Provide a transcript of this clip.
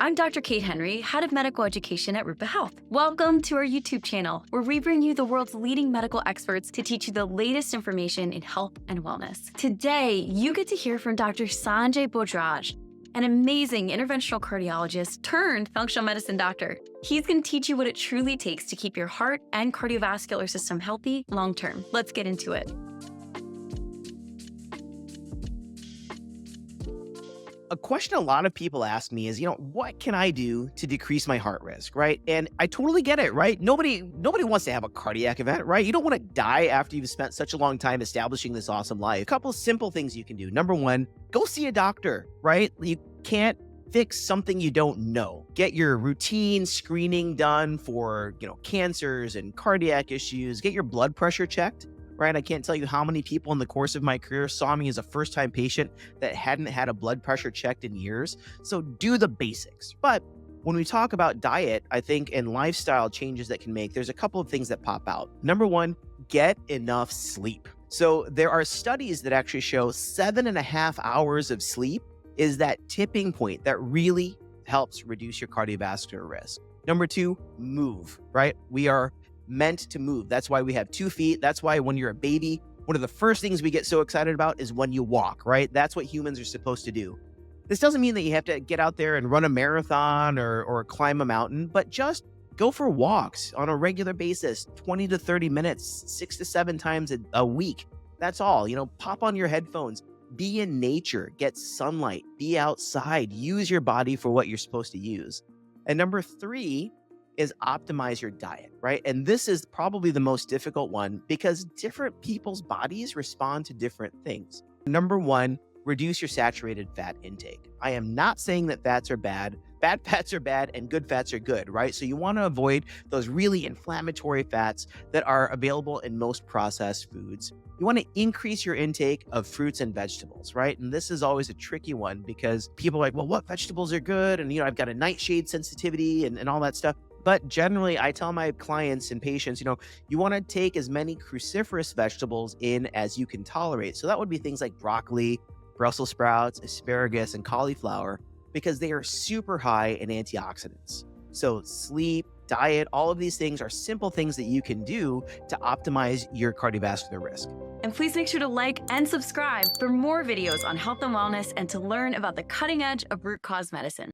I'm Dr. Kate Henry, Head of Medical Education at Rupa Health. Welcome to our YouTube channel, where we bring you the world's leading medical experts to teach you the latest information in health and wellness. Today, you get to hear from Dr. Sanjay Bhojraj, an amazing interventional cardiologist turned functional medicine doctor. He's going to teach you what it truly takes to keep your heart and cardiovascular system healthy long-term. Let's get into it. A question a lot of people ask me is, what can I do to decrease my heart risk, right? And I totally get it, right? Nobody wants to have a cardiac event, right? You don't want to die after you've spent such a long time establishing this awesome life. A couple of simple things you can do. Number one, go see a doctor, right? You can't fix something you don't know. Get your routine screening done for, cancers and cardiac issues. Get your blood pressure checked. Right? I can't tell you how many people in the course of my career saw me as a first-time patient that hadn't had a blood pressure checked in years. So do the basics. But when we talk about diet, I think, and lifestyle changes that can make, there's a couple of things that pop out. Number one, get enough sleep. So there are studies that actually show 7.5 hours of sleep is that tipping point that really helps reduce your cardiovascular risk. Number two, move, right? We are meant to move. That's why we have 2 feet. That's why when you're a baby, one of the first things we get so excited about is when you walk, right? That's what humans are supposed to do. This doesn't mean that you have to get out there and run a marathon or climb a mountain, but just go for walks on a regular basis, 20 to 30 minutes, 6 to 7 times a week. That's all. Pop on your headphones, be in nature, get sunlight, be outside, use your body for what you're supposed to use. And number 3 is optimize your diet, right? And this is probably the most difficult one because different people's bodies respond to different things. Number 1, reduce your saturated fat intake. I am not saying that fats are bad. Bad fats are bad and good fats are good, right? So you want to avoid those really inflammatory fats that are available in most processed foods. You want to increase your intake of fruits and vegetables, right? And this is always a tricky one because people are like, well, what vegetables are good? And, I've got a nightshade sensitivity and all that stuff. But generally, I tell my clients and patients, you want to take as many cruciferous vegetables in as you can tolerate. So that would be things like broccoli, Brussels sprouts, asparagus, and cauliflower, because they are super high in antioxidants. So sleep, diet, all of these things are simple things that you can do to optimize your cardiovascular risk. And please make sure to like and subscribe for more videos on health and wellness and to learn about the cutting edge of root cause medicine.